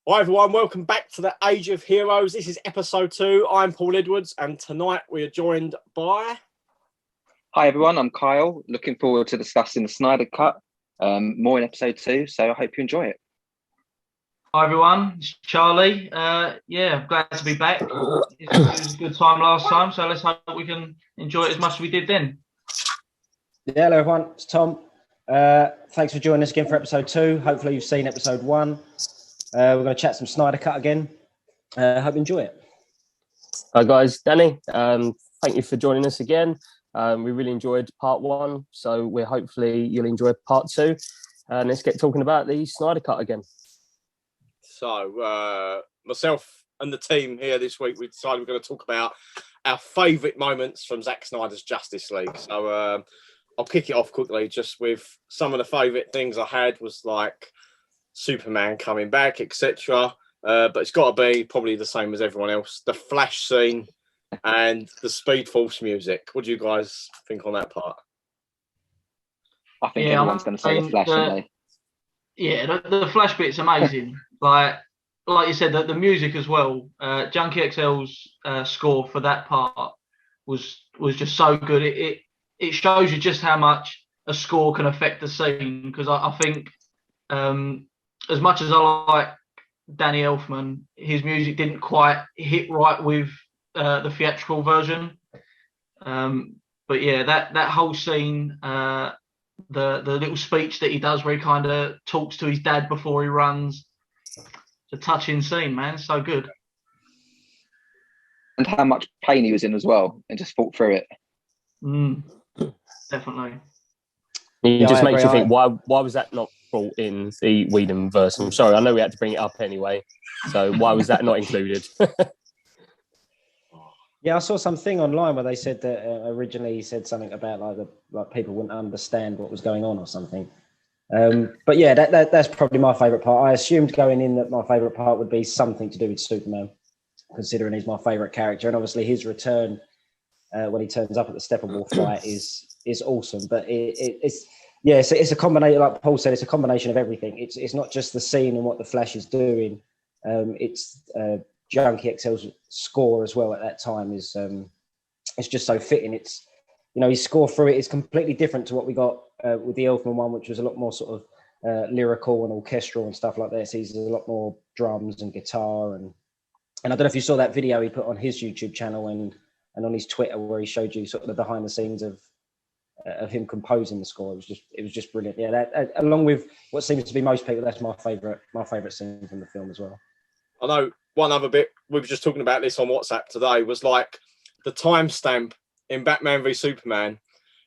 Hi everyone, welcome back to the Age of Heroes. This is episode 2. I'm Paul Edwards, and tonight we are joined by... Hi everyone, I'm Kyle. Looking forward to discussing the Snyder Cut more in episode 2, so I hope you enjoy it. Hi everyone, it's Charlie. I'm glad to be back. It was a good time last time, so let's hope we can enjoy it as much as we did then. Yeah, hello everyone, it's Tom. Thanks for joining us again for episode 2. Hopefully you've seen episode 1. We're going to chat some Snyder Cut again. Hope you enjoy it. Hi guys, Danny. Thank you for joining us again. We really enjoyed part 1, so hopefully you'll enjoy part 2. And let's get talking about the Snyder Cut again. So, myself and the team here this week, we decided we're going to talk about our favourite moments from Zack Snyders Justice League. So, I'll kick it off quickly just with some of the favourite things I had was like Superman coming back, etc. But it's got to be probably the same as everyone else. The Flash scene and the Speed Force music. What do you guys think on that part? I think everyone's going to say the Flash, aren't they? Yeah, the Flash bit's amazing. like you said, the music as well. Junkie XL's score for that part was just so good. It shows you just how much a score can affect the scene. Because I think as much as I like Danny Elfman, his music didn't quite hit right with the theatrical version. But yeah, that whole scene. The little speech that he does where he kind of talks to his dad before he runs. It's a touching scene, man. So good. And how much pain he was in as well and just fought through it. Definitely. It just makes you think, why was that not brought in the Whedon verse? I'm sorry, I know we had to bring it up anyway. So why was that not included? Yeah, I saw something online where they said that originally he said something about like people wouldn't understand what was going on or something. But yeah, that's probably my favourite part. I assumed going in that my favourite part would be something to do with Superman, considering he's my favourite character, and obviously his return when he turns up at the Steppenwolf fight is awesome. But it's a combination, like Paul said, it's a combination of everything. It's not just the scene and what the Flash is doing. It's Junkie XL's score as well at that time is it's just so fitting. It's, his score through it is completely different to what we got with the Elfman one, which was a lot more sort of lyrical and orchestral and stuff like this. He's a lot more drums and guitar and I don't know if you saw that video he put on his YouTube channel and on his Twitter where he showed you sort of the behind the scenes of him composing the score. It was just brilliant. Yeah, that along with what seems to be most people, that's my favorite scene from the film as well. I know one other bit, we were just talking about this on WhatsApp today, was like the timestamp in Batman v Superman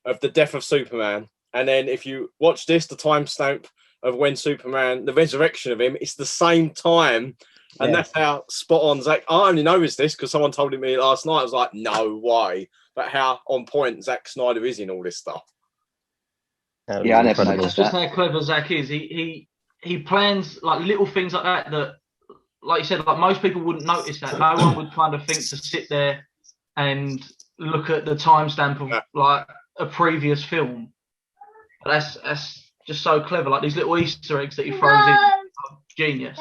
of the death of Superman. And then if you watch this, the timestamp of when Superman, the resurrection of him, it's the same time. And that's how spot on Zack. I only noticed this because someone told me last night. I was like, no way. But how on point Zack Snyder is in all this stuff. Yeah, I never noticed That's just how clever Zack is. He plans like little things like that, like you said, like most people wouldn't notice that. No one would kind of think to sit there and look at the timestamp of like a previous film. But that's just so clever. Like these little Easter eggs that he throws in, genius.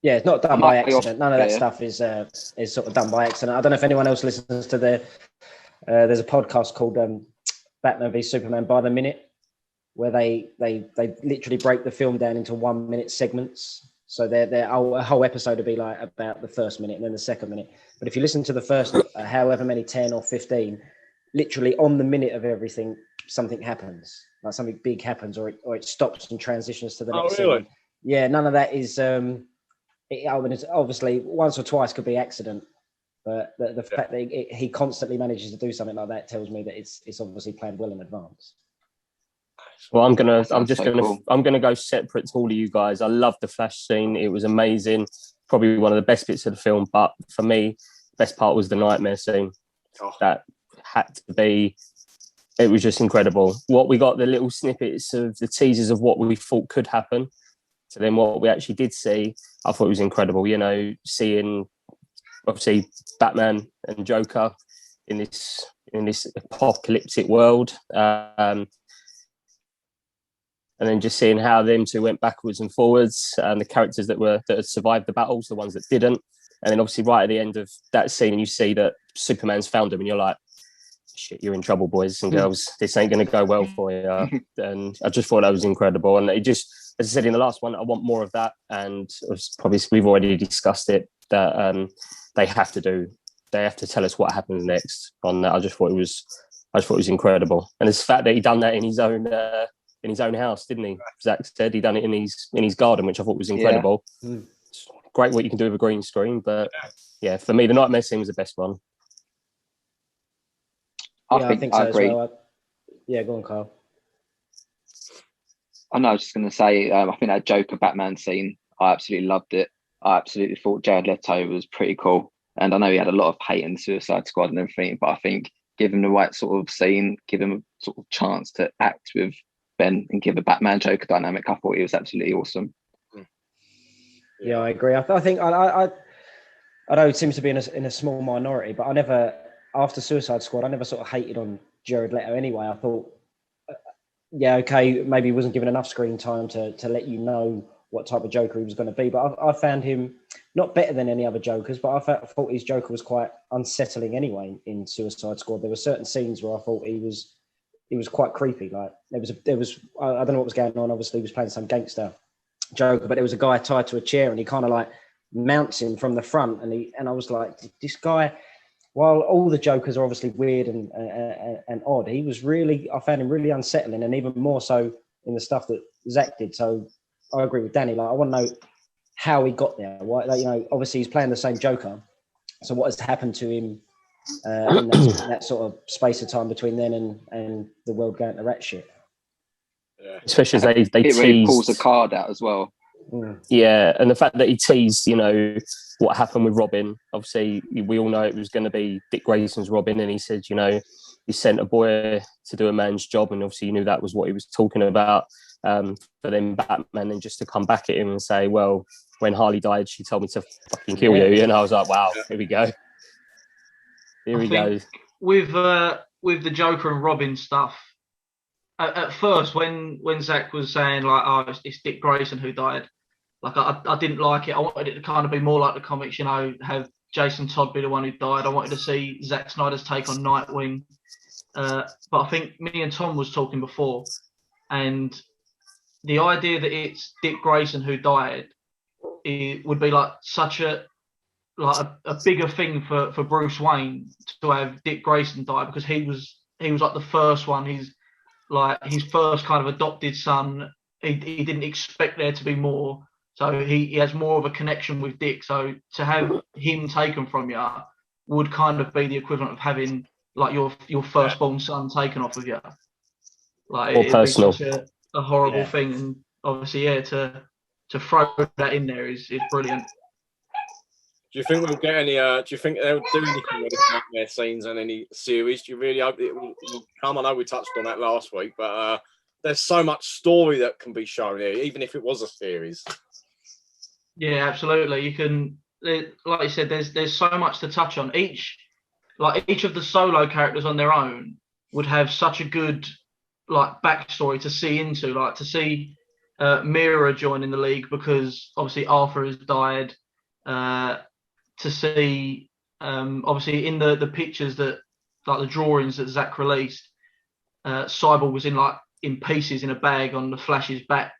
Yeah, it's not done by accident. None of that stuff is sort of done by accident. I don't know if anyone else listens to there's a podcast called Batman v Superman by the Minute, where they literally break the film down into 1 minute segments. So a whole episode would be like about the first minute and then the second minute. But if you listen to the first however many 10 or 15, literally on the minute of everything, something happens. Like something big happens or it stops and transitions to the next really? scene. Yeah, none of that is it's obviously once or twice could be accident. But the fact that he constantly manages to do something like that tells me that it's obviously planned well in advance. Well, I'm gonna go separate to all of you guys. I love the Flash scene. It was amazing. Probably one of the best bits of the film. But for me, the best part was the nightmare scene. That had to be. It was just incredible. What we got, the little snippets of the teasers of what we thought could happen, to then what we actually did see. I thought it was incredible. Seeing obviously Batman and Joker in this apocalyptic world. and then just seeing how them two went backwards and forwards, and the characters that had survived the battles, the ones that didn't, and then obviously right at the end of that scene, you see that Superman's found him, and you're like, shit, you're in trouble, boys and girls. This ain't going to go well for you. And I just thought that was incredible. And it just, as I said in the last one, I want more of that. And probably we've already discussed it, that they have to tell us what happens next on that. I just thought it was incredible. And it's the fact that he done that in his own house, didn't he? Zack said he done it in his garden, which I thought was incredible. Yeah. Great what you can do with a green screen, but yeah, for me, the nightmare scene was the best one. I think so I agree. As well. Yeah, go on, Carl. I know. I was just going to say, I think that Joker Batman scene, I absolutely loved it. I absolutely thought Jared Leto was pretty cool, and I know he had a lot of hate in the Suicide Squad and everything, but I think give him the right sort of scene, give him a sort of chance to act with Ben, and give a Batman Joker dynamic. I thought he was absolutely awesome. Yeah, I agree. I think I know it seems to be in a small minority, but I never. After Suicide Squad, I never sort of hated on Jared Leto anyway. I thought, okay, maybe he wasn't given enough screen time to let you know what type of Joker he was going to be. But I found him not better than any other Jokers, but I thought his Joker was quite unsettling anyway in Suicide Squad. There were certain scenes where I thought he was quite creepy. Like there was I don't know what was going on. Obviously, he was playing some gangster Joker, but there was a guy tied to a chair and he kind of like mounts him from the front, and I was like, this guy. While all the Jokers are obviously weird and odd, I found him really unsettling, and even more so in the stuff that Zack did. So I agree with Danny. Like, I want to know how he got there. Why, obviously he's playing the same Joker. So what has happened to him in that sort of space of time between then and the world going to rat shit? Yeah. Especially as they teased, really pulls the card out as well. Yeah, and the fact that he teased, what happened with Robin. Obviously, we all know it was going to be Dick Grayson's Robin, and he said, he sent a boy to do a man's job, and obviously you knew that was what he was talking about. For then Batman, and just to come back at him and say, well, when Harley died, she told me to fucking kill you, and I was like, wow, here we go. Here we go. With the Joker and Robin stuff, at first when Zack was saying like, oh, it's Dick Grayson who died, like I didn't like it. I wanted it to kind of be more like the comics, have Jason Todd be the one who died. I wanted to see Zack Snyder's take on Nightwing. But I think me and Tom was talking before, and the idea that it's Dick Grayson who died, it would be like such a bigger thing for Bruce Wayne to have Dick Grayson die, because he was like the first one. He's like his first kind of adopted son. He didn't expect there to be more. So he has more of a connection with Dick. So to have him taken from you would kind of be the equivalent of having like your firstborn son taken off of you. Like it'd be such a horrible thing. And obviously, to throw that in there is brilliant. Do you think we'll get any? Do you think they'll do anything with the nightmare scenes in any series? Do you really hope it will come? I know we touched on that last week, but there's so much story that can be shown here, even if it was a series. Yeah, absolutely. You can, like you said, there's so much to touch on. Each of the solo characters on their own would have such a good backstory to see into, to see Mira joining the League because obviously Arthur has died. To see obviously in the pictures that the drawings that Zack released, Cyborg was in pieces in a bag on the Flash's back.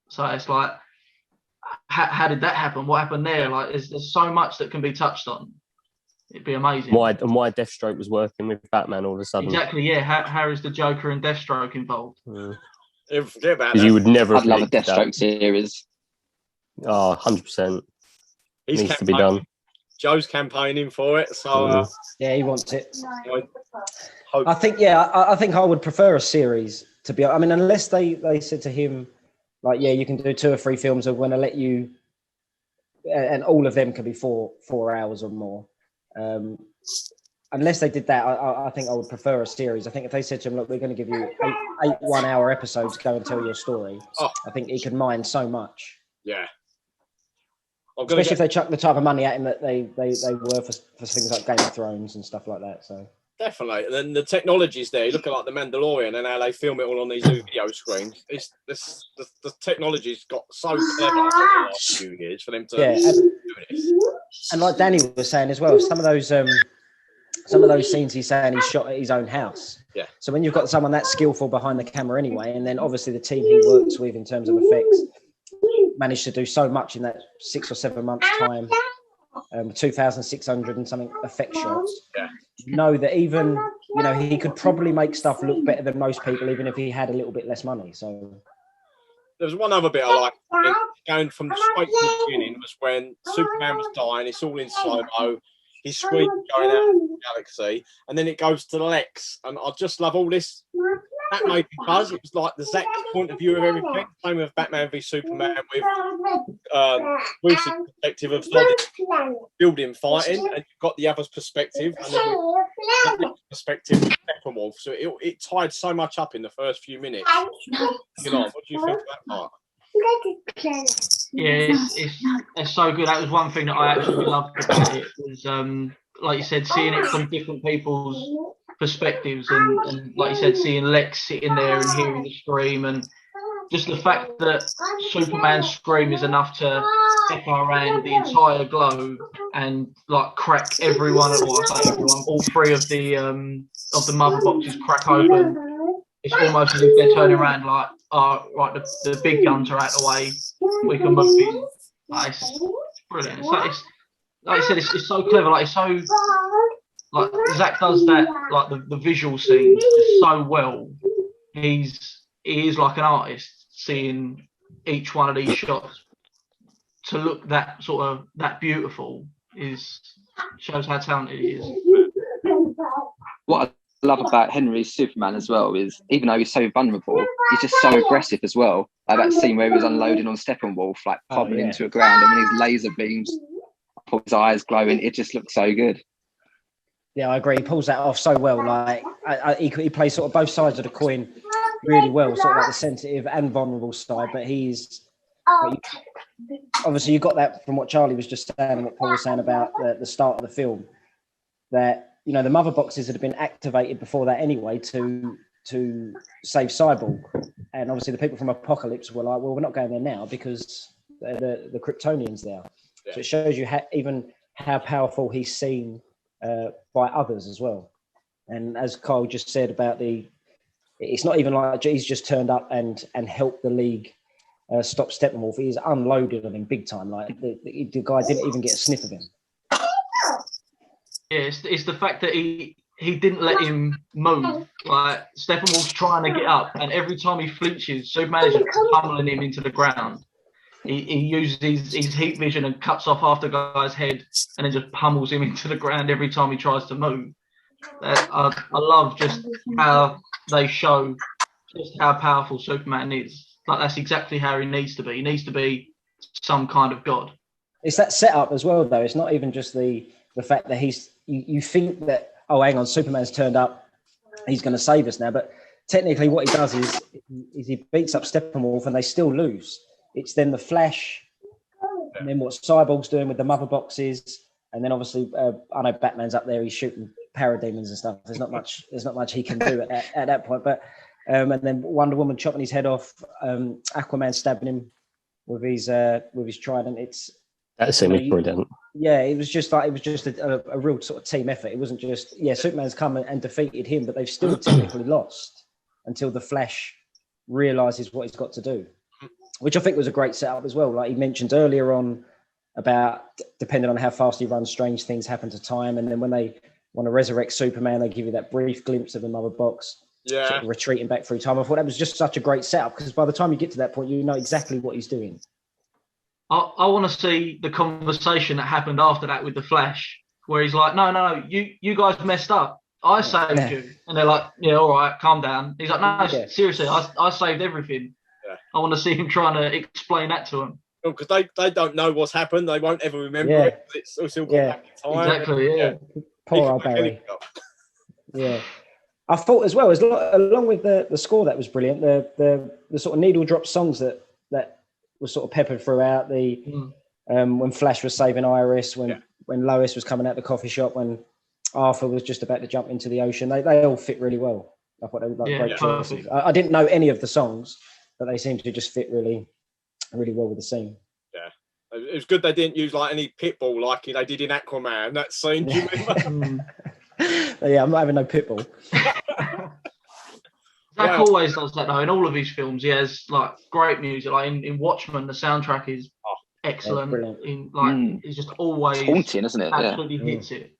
So it's like, how did that happen? What happened there? There's so much that can be touched on. It'd be amazing. Why Deathstroke was working with Batman all of a sudden? Exactly. Yeah. How is the Joker and Deathstroke involved? Forget about that. You would never. I'd love a Deathstroke series. Oh, 100%. He's needs to be done. Joe's campaigning for it, so yeah, he wants it. I think I would prefer a series to be. I mean, unless they said to him, you can do 2 or 3 films. I'm going to let you, and all of them can be 4 hours or more. Unless they did that, I think I would prefer a series. I think if they said to him, look, we're going to give you 8 1-hour episodes, go and tell your story. I think he could mine so much. Yeah. Especially if they chuck the type of money at him that they were for things like Game of Thrones and stuff like that. So Definitely. And then the technology's there. You look at like the Mandalorian and how they film it all on these new video screens. The technology's got so clever over the last few years for them to do this. And like Danny was saying as well, some of those scenes he's saying he shot at his own house. Yeah. So when you've got someone that skillful behind the camera anyway, and then obviously the team he works with in terms of effects managed to do so much in that 6 or 7 months time, 2,600 and something effect shots. Yeah. You know that even, you know, he could probably make stuff look better than most people, even if he had a little bit less money. So there's one other bit I like going from straight to the beginning was when Superman was dying. It's all in slow-mo. He's screaming going out of the galaxy, and then it goes to Lex, and I just love all this. That made me buzz. It was like the Zack point of view of everything. Same with Batman v Superman, with Bruce's perspective of like building fighting, and you've got the other's perspective, and then the perspective of Steppenwolf. So it tied so much up in the first few minutes. You know, what do you think of that part? Yeah, it's so good. That was one thing that I actually loved about it. Was like you said, seeing it from different people's perspectives, and like you said, seeing Lex sitting there and hearing the scream, and just the fact that Superman's scream is enough to echo around the entire globe and like crack everyone, or I say everyone, all three of the mother boxes crack open. It's almost as if they're turning around like, oh, right, the big guns are out of the way, we can move in. Like, it's brilliant. It's like I said, it's so clever. Like, it's so, like, Zack does that, like the visual scenes so well. He is like an artist, seeing each one of these shots to look that sort of that beautiful shows how talented he is. What I love about Henry's Superman as well is, even though he's so vulnerable, he's just so aggressive as well. Like that scene where he was unloading on Steppenwolf, like popping into a ground, and when his laser beams, his eyes glowing, it just looks so good. Yeah, I agree. He pulls that off so well. Like he plays sort of both sides of the coin really well, sort of like the sensitive and vulnerable side. But he's obviously, you got that from what Charlie was just saying and what Paul was saying about the start of the film. That, you know, the mother boxes had been activated before that anyway to save Cyborg, and obviously the people from Apocalypse were like, well, we're not going there now because the Kryptonians there. Yeah. So it shows you how powerful he's seen by others as well. And as Kyle just said about it's not even like he's just turned up and helped the League stop Steppenwolf. He's unloaded on him big time. Like the guy didn't even get a sniff of him. Yeah, it's the fact that he didn't let him move. Like, Steppenwolf's trying to get up, and every time he flinches, Superman is just pummeling him into the ground. He uses his heat vision and cuts off half the guy's head, and then just pummels him into the ground every time he tries to move. I love just how they show just how powerful Superman is. Like, that's exactly how he needs to be. He needs to be some kind of god. It's that setup as well, though. It's not even just the fact that you think that, oh, hang on, Superman's turned up, he's going to save us now. But technically what he does is he beats up Steppenwolf and they still lose. It's then the Flash, and then what Cyborg's doing with the mother boxes, and then obviously I know Batman's up there, he's shooting parademons and stuff. There's not much he can do at that point. But and then Wonder Woman chopping his head off, Aquaman stabbing him with his trident. That scene was brilliant. Yeah, it was just a real sort of team effort. It wasn't just Superman's come and defeated him, but they've still technically lost until the Flash realizes what he's got to do, which I think was a great setup as well. Like he mentioned earlier on about depending on how fast he runs, strange things happen to time, and then when they want to resurrect Superman, they give you that brief glimpse of another box, sort of retreating back through time. I thought that was just such a great setup because by the time you get to that point, you know exactly what he's doing. I want to see the conversation that happened after that with the Flash, where he's like, no, you guys messed up. I saved you. And they're like, yeah, all right, calm down. He's like, no, seriously, I saved everything. Yeah. I want to see him trying to explain that to them. Well, because they don't know what's happened. They won't ever remember it. It's still gone back in time. Exactly, yeah. Poor old Barry. Yeah. I thought as well, along with the score that was brilliant, the sort of needle drop songs that was sort of peppered throughout when Flash was saving Iris, when Lois was coming out the coffee shop, when Arthur was just about to jump into the ocean. They all fit really well. I thought they were like great choices. Perfect. I didn't know any of the songs, but they seemed to just fit really, really well with the scene. Yeah. It was good they didn't use like any pitbull like they did in Aquaman, that scene. Do you remember? Yeah, I'm not having no pitbull. Zack always does that though. In all of his films, he has like great music. Like in Watchmen, the soundtrack is excellent. It's just always it's haunting, isn't it? Absolutely hits it.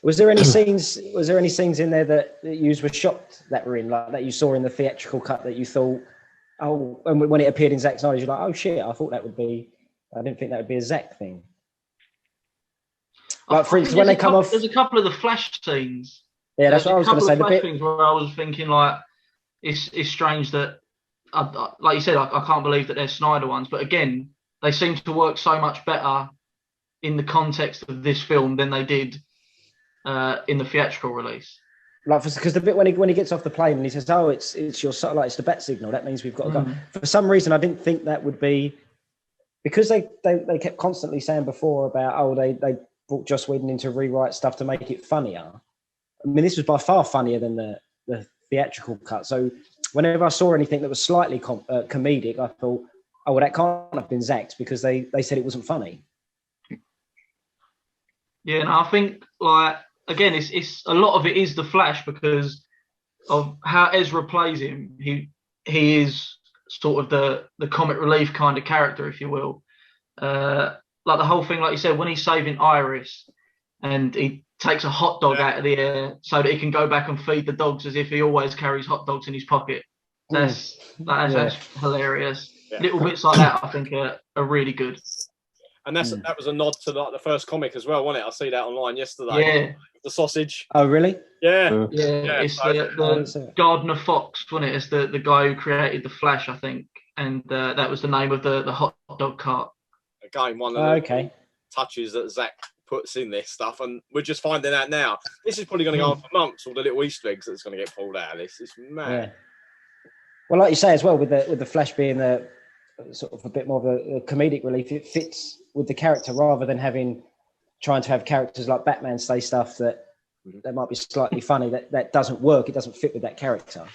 Was there any scenes? Was there any scenes in there that you were shocked that were in, like that you saw in the theatrical cut that you thought, oh, and when it appeared in Zack Snyders, you're like, oh shit, I thought that would be. I didn't think that would be a Zack thing. Like for instance, when they come off, there's a couple of the Flash scenes. Yeah, that's what I was going to say. The bit things where I was thinking like, it's strange that, like you said, I can't believe that they're Snyder ones. But again, they seem to work so much better in the context of this film than they did in the theatrical release. Like, because the bit when he gets off the plane and he says, "Oh, it's your satellite, it's the bat signal. That means we've got to go." For some reason, I didn't think that would be, because they kept constantly saying before about, oh, they brought Joss Whedon in to rewrite stuff to make it funnier. I mean, this was by far funnier than the theatrical cut. So whenever I saw anything that was slightly comedic, I thought, oh, well, that can't have been Zack's, because they said it wasn't funny. Yeah, and I think, like, again, it's a lot of it is the Flash because of how Ezra plays him. He is sort of the comic relief kind of character, if you will. Like the whole thing, like you said, when he's saving Iris and he takes a hot dog out of the air so that he can go back and feed the dogs as if he always carries hot dogs in his pocket. That's hilarious. Yeah. Little bits like that, I think, are really good. And that was a nod to like the first comic as well, wasn't it? I see that online yesterday. Yeah. The sausage. Oh, really? Yeah. Yeah. It's the Gardner Fox, wasn't it? It's the guy who created the Flash, I think. And that was the name of the hot dog cart. Again, one of the touches that Zack puts in this stuff, and we're just finding out now. This is probably going to go on for months. All the little Easter eggs that's going to get pulled out of this. It's mad. Yeah. Well, like you say as well, with the Flash being the sort of a bit more of a comedic relief, it fits with the character rather than trying to have characters like Batman say stuff that might be slightly funny. That doesn't work. It doesn't fit with that character.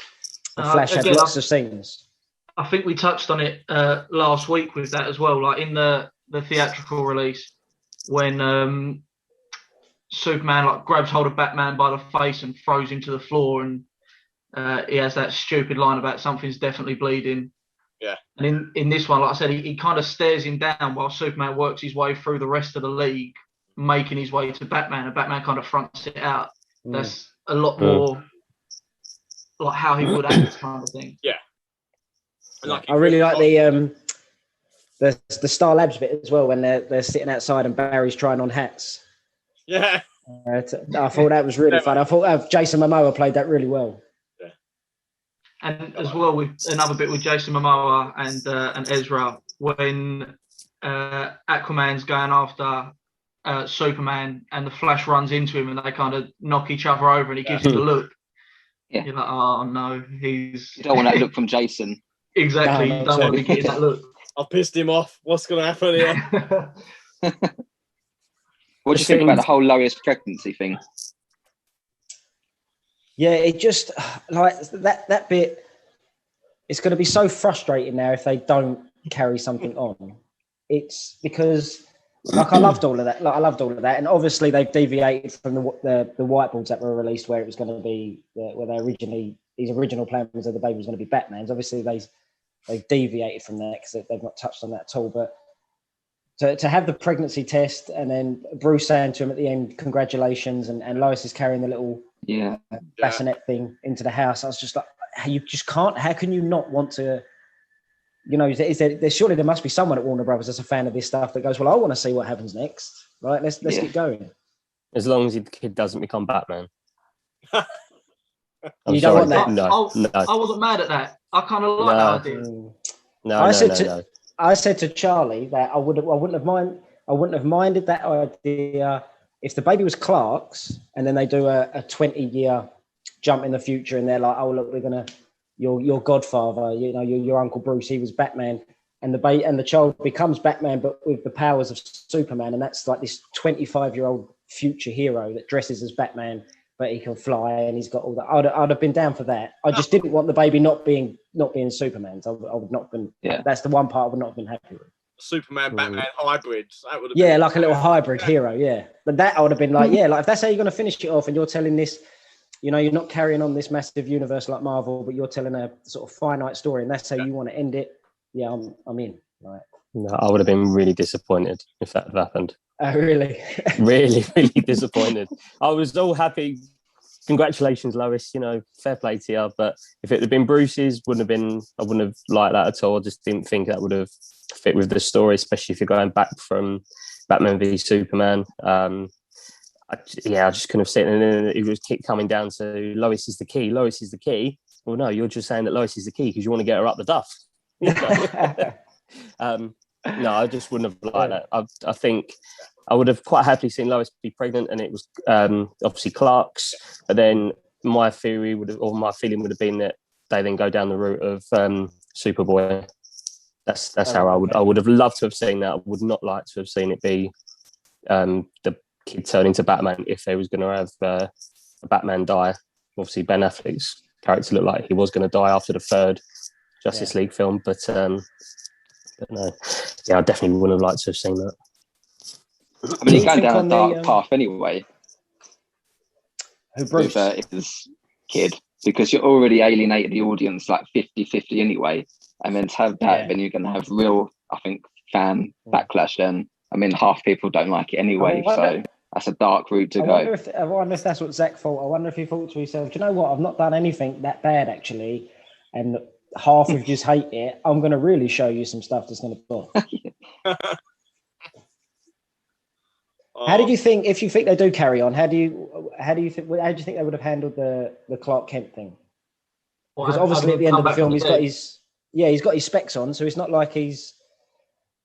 The Flash has lots of scenes. I think we touched on it last week with that as well. Like in the theatrical release, when Superman like grabs hold of Batman by the face and throws him to the floor, and he has that stupid line about something's definitely bleeding. Yeah. And in this one, like I said, he kind of stares him down while Superman works his way through the rest of the league, making his way to Batman, and Batman kind of fronts it out. That's a lot more like how he would act, kind of thing. Yeah. Like I really like the Star Labs bit as well, when they're sitting outside and Barry's trying on hats. Yeah. I thought that was really fun. I thought Jason Momoa played that really well. Yeah. And as well, with another bit with Jason Momoa and Ezra, when Aquaman's going after Superman and the Flash runs into him and they kind of knock each other over and he gives him the look. Yeah. You're like, oh no, you don't want that look from Jason. Exactly. You don't want to be getting that look. I've pissed him off. What's going to happen here? What do you think about the whole Lois pregnancy thing? Yeah, it just like that bit. It's going to be so frustrating now if they don't carry something on. It's because I loved all of that. And obviously they've deviated from the whiteboards that were released where it was going to be where they his original plan was that the baby was going to be Batman's. Obviously they've deviated from that because they've not touched on that at all. But to have the pregnancy test and then Bruce saying to him at the end, congratulations, and Lois is carrying the little bassinet thing into the house. I was just like, you just can't. How can you not want to? You know, surely there must be someone at Warner Brothers that's a fan of this stuff that goes, well, I want to see what happens next. Right? Let's get going. As long as the kid doesn't become Batman. You don't want that? No. I wasn't mad at that. I kind of like that idea. No. I said to Charlie that I wouldn't have minded that idea if the baby was Clark's and then they do a 20-year jump in the future and they're like, oh look, we're gonna your godfather, you know, your Uncle Bruce, he was Batman, and the child becomes Batman but with the powers of Superman, and that's like this 25-year-old future hero that dresses as Batman, but he can fly and he's got all that. I'd have been down for that. I just didn't want the baby not being Superman's. I would not have been. Yeah. That's the one part I would not have been happy with. Superman, Batman hybrids. That would have Yeah, been, like a little hybrid hero. Yeah, but that I would have been like, yeah, like if that's how you're going to finish it off, and you're telling this, you know, you're not carrying on this massive universe like Marvel, but you're telling a sort of finite story, and that's how you want to end it. Yeah, I'm in. Right. No, I would have been really disappointed if that had happened. Oh, really? Really, really disappointed. I was all happy. Congratulations, Lois. You know, fair play to you. But if it had been Bruce's, I wouldn't have liked that at all. I just didn't think that would have fit with the story, especially if you're going back from Batman v Superman. I just couldn't have seen it. And then it was coming down to Lois is the key. Lois is the key. Well, no, you're just saying that Lois is the key because you want to get her up the duff. No, I just wouldn't have liked that. I think I would have quite happily seen Lois be pregnant, and it was obviously Clark's. But then my feeling would have been that they then go down the route of Superboy. That's how I would have loved to have seen that. I would not like to have seen it be the kid turn into Batman if they was going to have a Batman die. Obviously, Ben Affleck's character looked like he was going to die after the third Justice League film, but no. Yeah, I definitely wouldn't have liked to have seen that. I mean, he's going down a dark path anyway. Who, Bruce? With his kid, because you're already alienated the audience like 50-50 anyway. And then to have that, then you're going to have real, I think, fan backlash then. I mean, half people don't like it anyway, so that's a dark route to go. I wonder if that's what Zack thought. I wonder if he thought to himself, do you know what? I've not done anything that bad, actually. And half of just hate it. I'm going to really show you some stuff that's going to bore. How did you think, if you think they do carry on, how do you think they would have handled the Clark Kent thing? Because obviously at the end of the film, he's got his specs on, so it's not like he's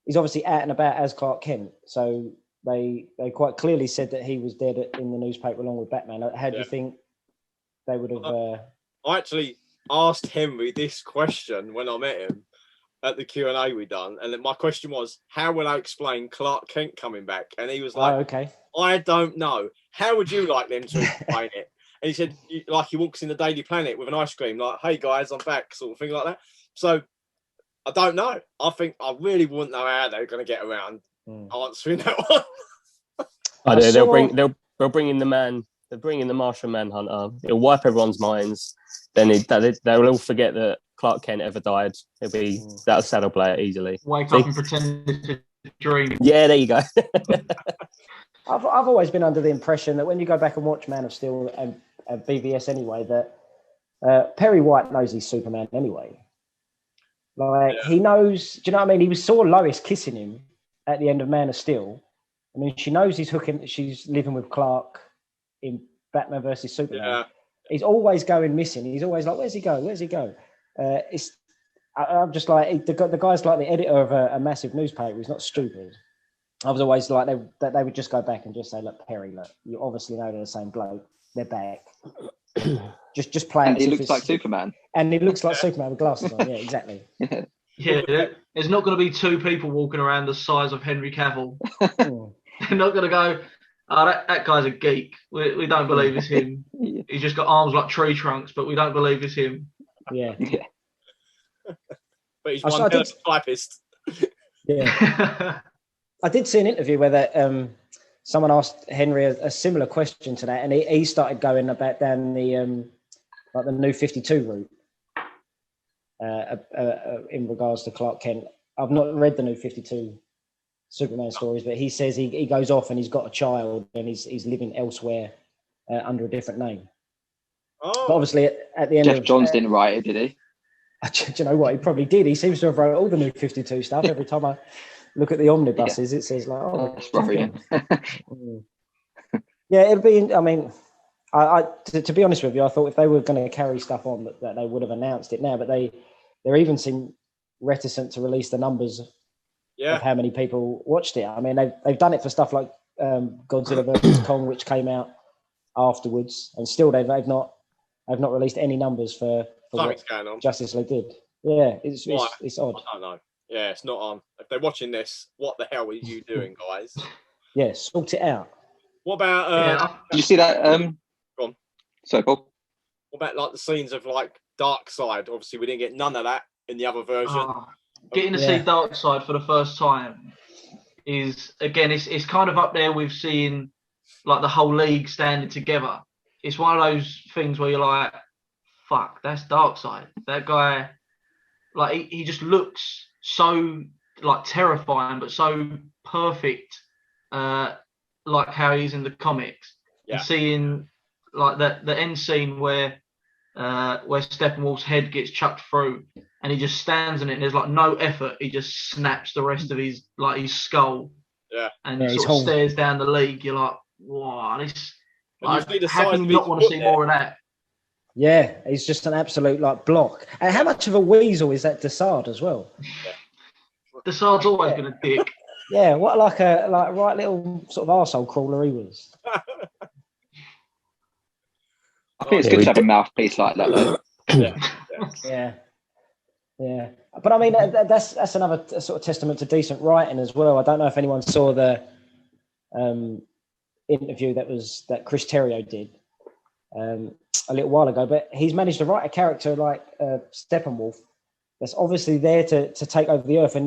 obviously out and about as Clark Kent. So they quite clearly said that he was dead in the newspaper along with Batman. How do you think they would have? I actually asked Henry this question when I met him at the Q&A we done, and my question was, how will I explain Clark Kent coming back? And he was like, I don't know. How would you like them to explain it? And he said, like he walks in the Daily Planet with an ice cream, like, hey guys, I'm back, sort of thing like that. So I don't know. I think I really wouldn't know how they're going to get around answering that one. They'll bring in the man. They'll bring in the Martian Manhunter. It'll wipe everyone's minds. Then they'll all forget that Clark Kent ever died. That'll saddle play it easily. Wake up and pretend to dream. Yeah, there you go. I've always been under the impression that when you go back and watch Man of Steel and BVS anyway, that Perry White knows he's Superman anyway. Like he knows. Do you know what I mean? He saw Lois kissing him at the end of Man of Steel. I mean, she knows she's living with Clark in Batman versus Superman. Yeah. He's always going missing. He's always like, where's he go? Where's he go? I'm just like, the guy's like the editor of a massive newspaper. He's not stupid. I was always like, they would just go back and just say, look, Perry, look, you obviously know they're the same bloke. They're back. just play. And he looks like Superman. And he looks like Superman with glasses on. Yeah, exactly. Yeah, there's not going to be two people walking around the size of Henry Cavill. They're not going to go, oh, that guy's a geek. We don't believe it's him. He's just got arms like tree trunks, but we don't believe it's him. Yeah. But he's one hell of a typist. Yeah. I did see an interview where someone asked Henry a similar question to that, and he started going about down the like the New 52 route in regards to Clark Kent. I've not read the New 52 Superman stories, but he says he goes off and he's got a child and he's living elsewhere under a different name. Oh. But obviously at the end Jeff Johns didn't write it, did he? Do you know what? He probably did. He seems to have wrote all the New 52 stuff. Every time I look at the omnibuses, it says like, oh, that's worrying. Yeah, it'd be. I mean, to be honest with you, I thought if they were going to carry stuff on, that they would have announced it now. But they're even seem reticent to release the numbers of how many people watched it. I mean, they've done it for stuff like Godzilla vs Kong, which came out afterwards, and still they've not released any numbers for something's going on. Justice League did. Yeah, it's odd. I don't know. Yeah, it's not on. If they're watching this, what the hell are you doing, guys? Yeah, sort it out. What about Did you see that? Go on. Sorry, Paul. What about like the scenes of like Dark Side? Obviously, we didn't get none of that in the other version. Getting to see Dark Side for the first time is, again, it's kind of up there with seeing like the whole league standing together. It's one of those things where you're like, fuck, that's Dark Side. That guy, like he just looks so like terrifying, but so perfect, like how he's in the comics. And seeing like the end scene where Steppenwolf's head gets chucked through and he just stands in it and there's like no effort. He just snaps the rest of his skull. Yeah. And sort of stares down the league. You're like, wow, this. Like, you how can you not want to see more of that? Yeah, he's just an absolute like block. And how much of a weasel is that Desaad as well? Desaad's always been a dick. Yeah, what like a right little sort of arsehole crawler he was. I think it's good to have a mouthpiece like that, though. Yeah. But I mean, that's another sort of testament to decent writing as well. I don't know if anyone saw the interview that Chris Terrio did a little while ago, but he's managed to write a character like Steppenwolf that's obviously there to take over the Earth,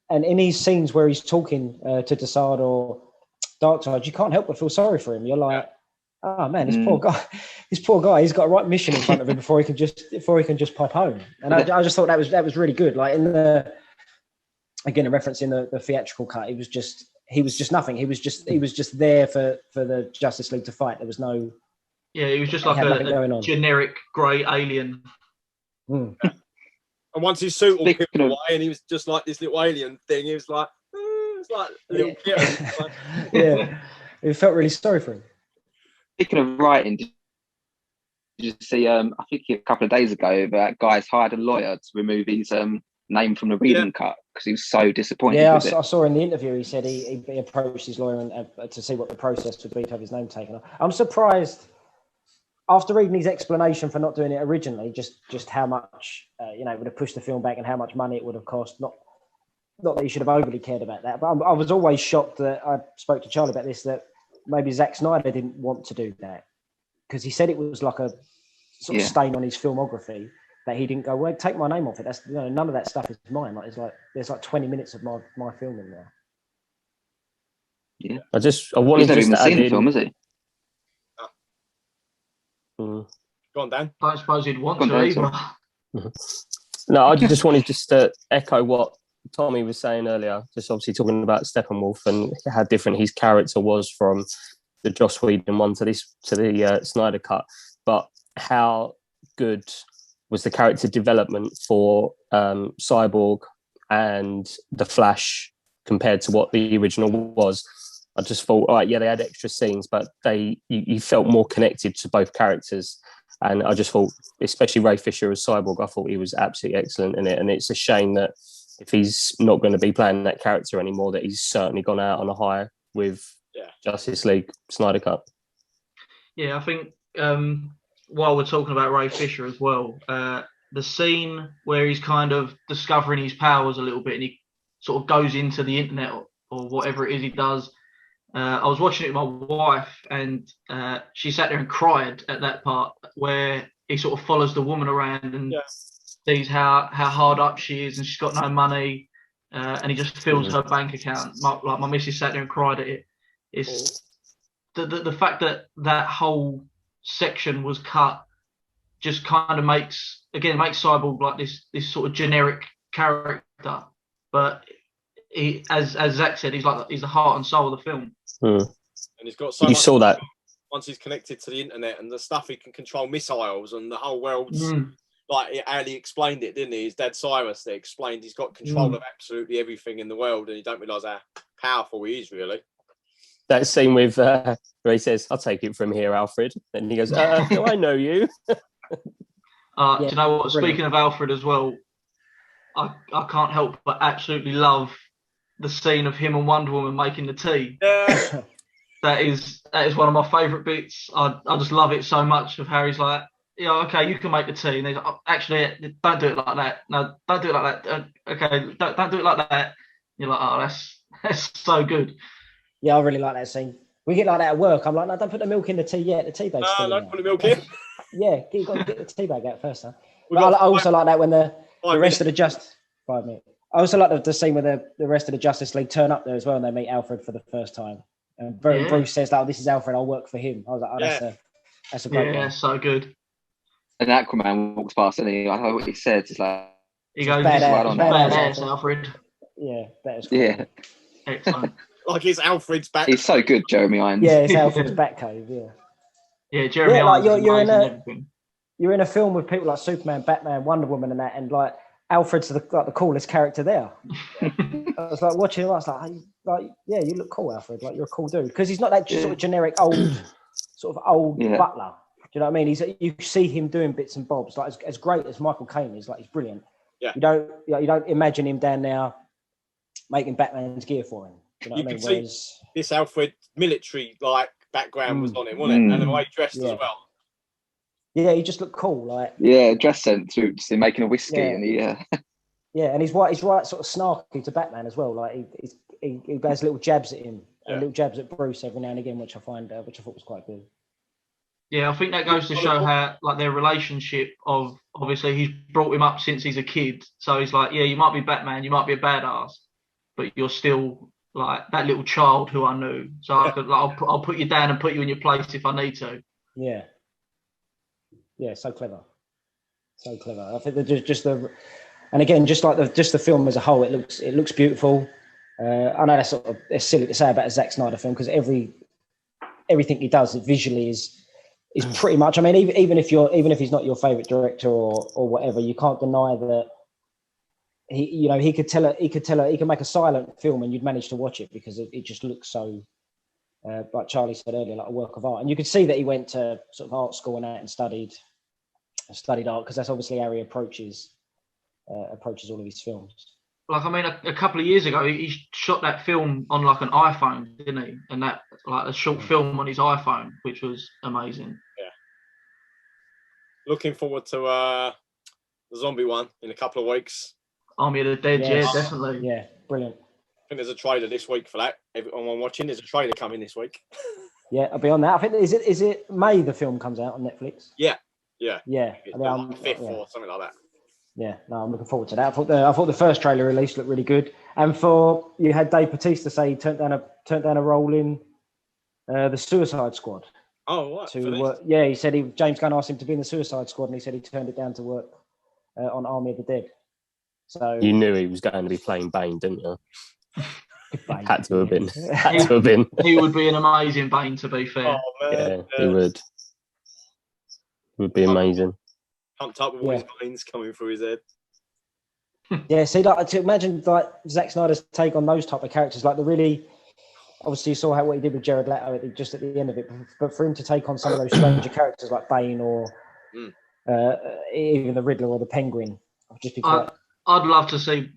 and in these scenes where he's talking to Desaad or Darkseid, you can't help but feel sorry for him. You're like, oh man, this poor guy, he's got a right mission in front of him before he can just pop home. And I just thought that was really good. Like in again, a reference in the theatrical cut, he was just nothing. He was just there for the Justice League to fight. There was no. Yeah, he was just like a generic grey alien. And once his suit all peeled away, and he was just like this little alien thing, he was like, it's like a little kid. Yeah, it felt really sorry for him. Speaking of writing, did you see? I think a couple of days ago, that guy's hired a lawyer to remove his name from the reading cut because he was so disappointed. Yeah, with I saw in the interview he said he approached his lawyer and to see what the process would be to have his name taken off. I'm surprised after reading his explanation for not doing it originally, just how much it would have pushed the film back and how much money it would have cost. Not that he should have overly cared about that, but I was always shocked that I spoke to Charlie about this, that maybe Zack Snyder didn't want to do that because he said it was like a sort of stain on his filmography that he didn't go, well, take my name off it. That's none of that stuff is mine. Like there's like 20 minutes of my film in there. Yeah, I wanted to to see the film, is he? Go on, Dan. I don't suppose he'd want to either. No, I just wanted to echo what Tommy was saying earlier, just obviously talking about Steppenwolf and how different his character was from the Joss Whedon one to the Snyder cut, but how good was the character development for Cyborg and the Flash compared to what the original was. I just thought, all right, yeah, they had extra scenes, but you felt more connected to both characters. And I just thought, especially Ray Fisher as Cyborg, I thought he was absolutely excellent in it. And it's a shame that if he's not going to be playing that character anymore, that he's certainly gone out on a high with Justice League Snyder Cut. Yeah, I think while we're talking about Ray Fisher as well, the scene where he's kind of discovering his powers a little bit and he sort of goes into the internet or whatever it is he does. I was watching it with my wife and she sat there and cried at that part where he sort of follows the woman around and sees how hard up she is and she's got no money and he just fills her bank account. My missus sat there and cried at it. It's the fact that whole section was cut just kind of makes Cyborg like this sort of generic character, but he, as Zach said, he's the heart and soul of the film. And he's got so you much saw that once he's connected to the internet and the stuff he can control missiles and the whole world's like how he explained it, didn't he? His dad Cyrus, they explained he's got control of absolutely everything in the world and you don't realise how powerful he is really. That scene with where he says, "I'll take it from here, Alfred," and he goes, "Do I know you?" Do you know what? Speaking of Alfred as well, I can't help but absolutely love the scene of him and Wonder Woman making the tea. Yeah. that is one of my favourite bits. I just love it so much of how he's like, okay, you can make the tea. And he's like, oh, actually, don't do it like that. No, don't do it like that. Okay, don't do it like that. You're like, oh, that's so good. Yeah, I really like that scene. We get like that at work. I'm like, no, don't put the milk in the tea yet. The tea bag's still No, in don't put there. the milk in. Yeah, you got to get the tea bag out first. Huh? We But got I also like that when the rest of the 5 minutes. I also like the scene where the rest of the Justice League turn up there as well, and they meet Alfred for the first time. And Bruce says, "Oh, this is Alfred. I'll work for him." I was like, "Oh, that's a great one." So good. And Aquaman walks past, and I know what he says. It's like He goes, badass, Alfred. Yeah, that is cool. Yeah, Excellent. Like it's Alfred's back. he's so good, Jeremy Irons. Yeah, it's Alfred's Batcave. Yeah. Yeah, Jeremy Irons is you're amazing. You're in a film with people like Superman, Batman, Wonder Woman, and that, and like Alfred's the coolest character there. I was like watching him. I was like, yeah, you look cool, Alfred. Like you're a cool dude because he's not that sort of generic old butler. Do you know what I mean? You see him doing bits and bobs. Like as great as Michael Caine is, like he's brilliant. Yeah. You don't imagine him down there making Batman's gear for him. Do you know what I mean? Whereas this Alfred military like background was on him, wasn't it? And the way he dressed as well. Yeah, he just looked cool, like dress sense, just him making a whiskey, and and he's right sort of snarky to Batman as well. Like he has little jabs at him, and little jabs at Bruce every now and again, which I thought was quite good. Yeah, I think that goes to show how like their relationship of obviously he's brought him up since he's a kid, so he's like, yeah, you might be Batman, you might be a badass, but you're still like that little child who I knew. So I'll put you down and put you in your place if I need to. Yeah. Yeah, so clever. I think that and again, just the film as a whole, it looks beautiful. I know it's silly to say about a Zack Snyder film because everything he does visually is pretty much. I mean, even if he's not your favorite director or whatever, you can't deny that he could make a silent film and you'd manage to watch it because it just looks so. Like Charlie said earlier, like a work of art, and you could see that he went to sort of art school and that and studied art because that's obviously how he approaches all of his films. Like I mean, a couple of years ago, he shot that film on like an iPhone, didn't he? And that like a short film on his iPhone, which was amazing. Yeah. Looking forward to the zombie one in a couple of weeks. Army of the Dead, yeah, definitely. Yeah, brilliant. I think there's a trailer this week for that. Everyone watching, there's a trailer coming this week. Yeah, I'll be on that. I think is it May the film comes out on Netflix? Yeah. It's like 5th or something like that. Yeah, no, I'm looking forward to that. I thought the first trailer release looked really good. And you had Dave Bautista say he turned down a role in the Suicide Squad. Oh, what? He said James Gunn asked him to be in the Suicide Squad, and he said he turned it down to work on Army of the Dead. So you knew he was going to be playing Bane, didn't you? Had to have been. He would be an amazing Bane, to be fair. Oh, man. Yeah, he would. Would be amazing. Pumped up with all his veins coming through his head. Yeah, see, like to imagine like Zack Snyder's take on those type of characters, like the really, obviously you saw what he did with Jared Leto just at the end of it, but for him to take on some of those stranger characters like Bane or even the Riddler or the Penguin, I'd just be quite. I'd love to see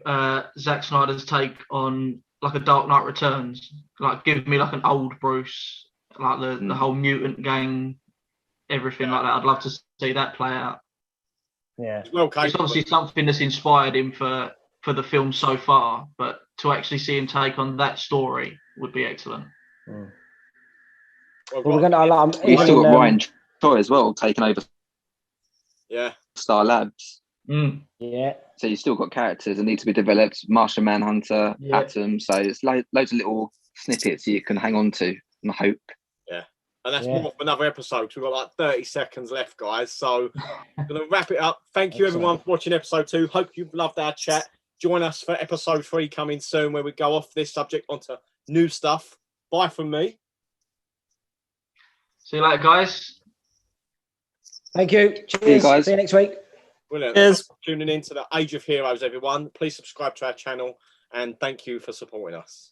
Zack Snyder's take on like a Dark Knight Returns, like give me like an old Bruce, like the whole mutant gang, everything like that. I'd love to see that play out. Yeah, it's obviously something that's inspired him for the film so far, but to actually see him take on that story would be excellent. Well, we're gonna. We've still got Ryan Choi as well taking over. Yeah, Star Labs. Yeah. So you've still got characters that need to be developed. Martian Manhunter, Atom. So it's loads of little snippets you can hang on to and hope. Yeah. And that's more for another episode. We've got like 30 seconds left, guys. So I'm going to wrap it up. Thank you, everyone, for watching episode 2. Hope you've loved our chat. Join us for episode 3 coming soon, where we go off this subject onto new stuff. Bye from me. See you later, guys. Thank you. Cheers. See you guys. See you next week. Brilliant. Cheers. Thanks for tuning in to the Age of Heroes, everyone. Please subscribe to our channel and thank you for supporting us.